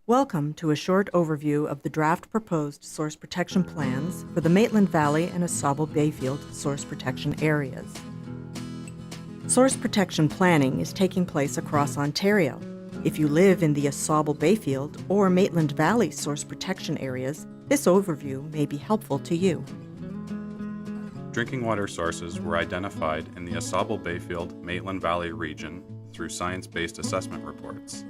Welcome to a short overview of the draft proposed source protection plans for the Maitland Valley and Ausable Bayfield source protection areas. Source protection planning is taking place across Ontario. If you live in the Ausable Bayfield or Maitland Valley source protection areas, this overview may be helpful to you. Drinking water sources were identified in the Ausable Bayfield Maitland Valley region through science-based assessment reports.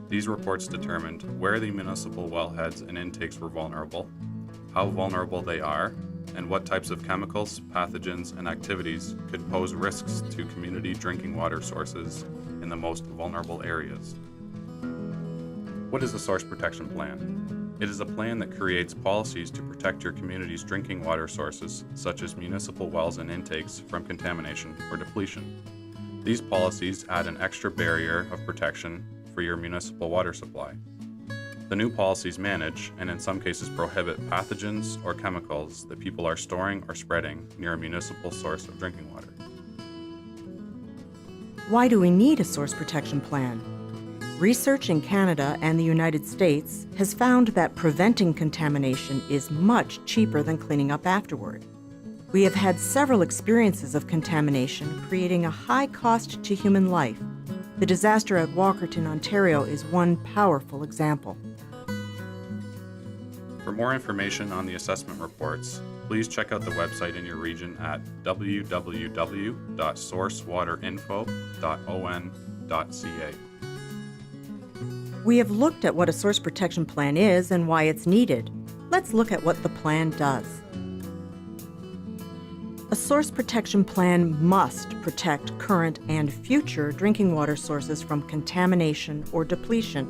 These reports determined where the municipal wellheads and intakes were vulnerable, how vulnerable they are, and what types of chemicals, pathogens, and activities could pose risks to community drinking water sources in the most vulnerable areas. What is a source protection plan? It is a plan that creates policies to protect your community's drinking water sources, such as municipal wells and intakes, from contamination or depletion. These policies add an extra barrier of protection for your municipal water supply. The new policies manage, and in some cases prohibit, pathogens or chemicals that people are storing or spreading near a municipal source of drinking water. Why do we need a source protection plan? Research in Canada and the United States has found that preventing contamination is much cheaper than cleaning up afterward. We have had several experiences of contamination, creating a high cost to human life. The disaster at Walkerton, Ontario is one powerful example. For more information on the assessment reports, please check out the website in your region at www.sourcewaterinfo.on.ca. We have looked at what a source protection plan is and why it's needed. Let's look at what the plan does. A source protection plan must protect current and future drinking water sources from contamination or depletion.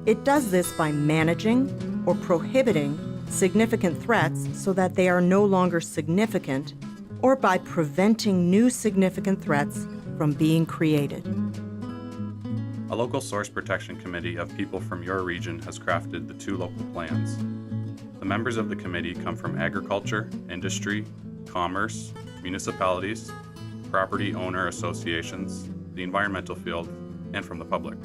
It does this by managing or prohibiting significant threats so that they are no longer significant, or by preventing new significant threats from being created. A local source protection committee of people from your region has crafted the two local plans. The members of the committee come from agriculture, industry, commerce, municipalities, property owner associations, the environmental field, and from the public.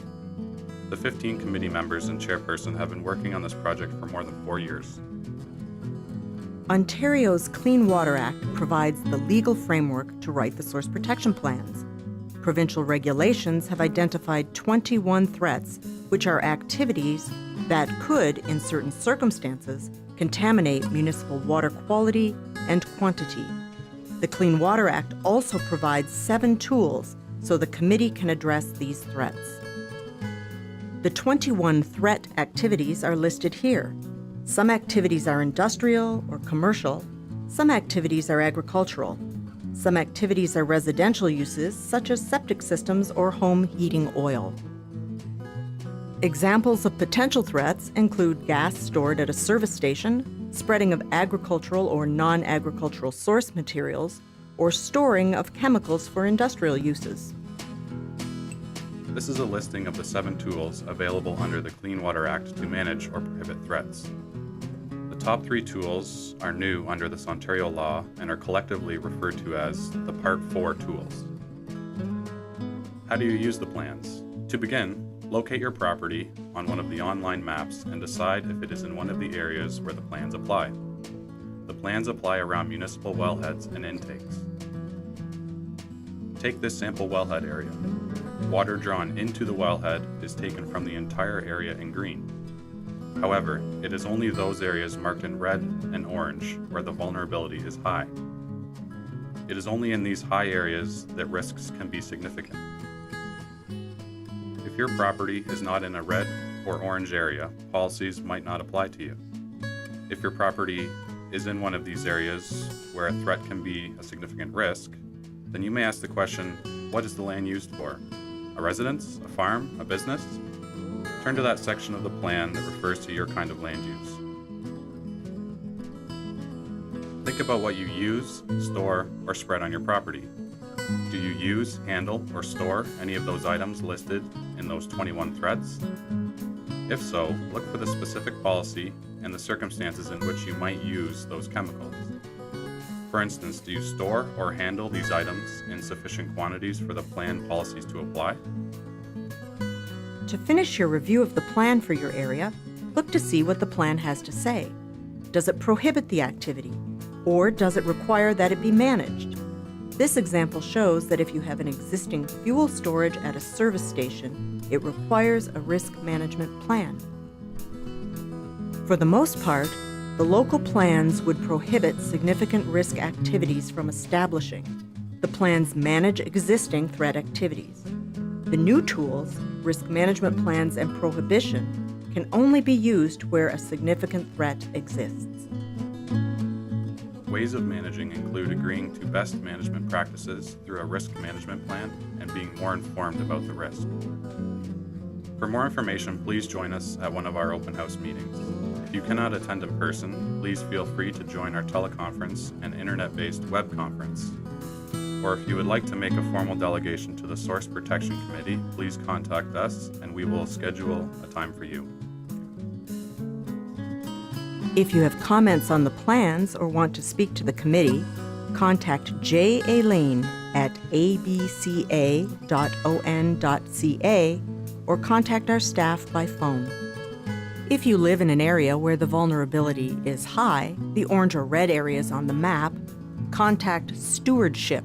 The 15 committee members and chairperson have been working on this project for more than 4 years. Ontario's Clean Water Act provides the legal framework to write the source protection plans. Provincial regulations have identified 21 threats, which are activities that could, in certain circumstances, contaminate municipal water quality and quantity. The Clean Water Act also provides 7 tools so the committee can address these threats. The 21 threat activities are listed here. Some activities are industrial or commercial. Some activities are agricultural. Some activities are residential uses, such as septic systems or home heating oil. Examples of potential threats include gas stored at a service station, spreading of agricultural or non-agricultural source materials, or storing of chemicals for industrial uses. This is a listing of the 7 tools available under the Clean Water Act to manage or prohibit threats. The top 3 tools are new under this Ontario law and are collectively referred to as the Part 4 tools. How do you use the plans? To begin, locate your property on one of the online maps and decide if it is in one of the areas where the plans apply. The plans apply around municipal wellheads and intakes. Take this sample wellhead area. Water drawn into the wellhead is taken from the entire area in green. However, it is only those areas marked in red and orange where the vulnerability is high. It is only in these high areas that risks can be significant. If your property is not in a red or orange area, policies might not apply to you. If your property is in one of these areas where a threat can be a significant risk, then you may ask the question, what is the land used for? A residence, a farm, a business? Turn to that section of the plan that refers to your kind of land use. Think about what you use, store, or spread on your property. Do you use, handle, or store any of those items listed in those 21 threats? If so, look for the specific policy and the circumstances in which you might use those chemicals. For instance, do you store or handle these items in sufficient quantities for the planned policies to apply? To finish your review of the plan for your area, look to see what the plan has to say. Does it prohibit the activity, or does it require that it be managed? This example shows that if you have an existing fuel storage at a service station, it requires a risk management plan. For the most part, the local plans would prohibit significant risk activities from establishing. The plans manage existing threat activities. The new tools, risk management plans and prohibition, can only be used where a significant threat exists. Ways of managing include agreeing to best management practices through a risk management plan and being more informed about the risk. For more information, please join us at one of our open house meetings. If you cannot attend in person, please feel free to join our teleconference and internet-based web conference. Or if you would like to make a formal delegation to the Source Protection Committee, please contact us and we will schedule a time for you. If you have comments on the plans or want to speak to the committee, contact J. Aileen at abca.on.ca or contact our staff by phone. If you live in an area where the vulnerability is high, the orange or red areas on the map, contact stewardship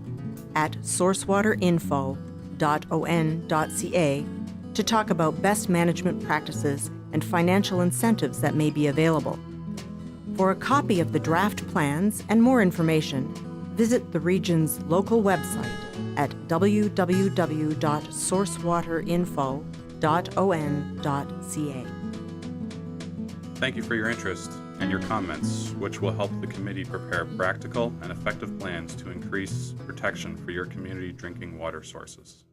at sourcewaterinfo.on.ca to talk about best management practices and financial incentives that may be available. For a copy of the draft plans and more information, visit the region's local website at www.sourcewaterinfo.on.ca. Thank you for your interest and your comments, which will help the committee prepare practical and effective plans to increase protection for your community drinking water sources.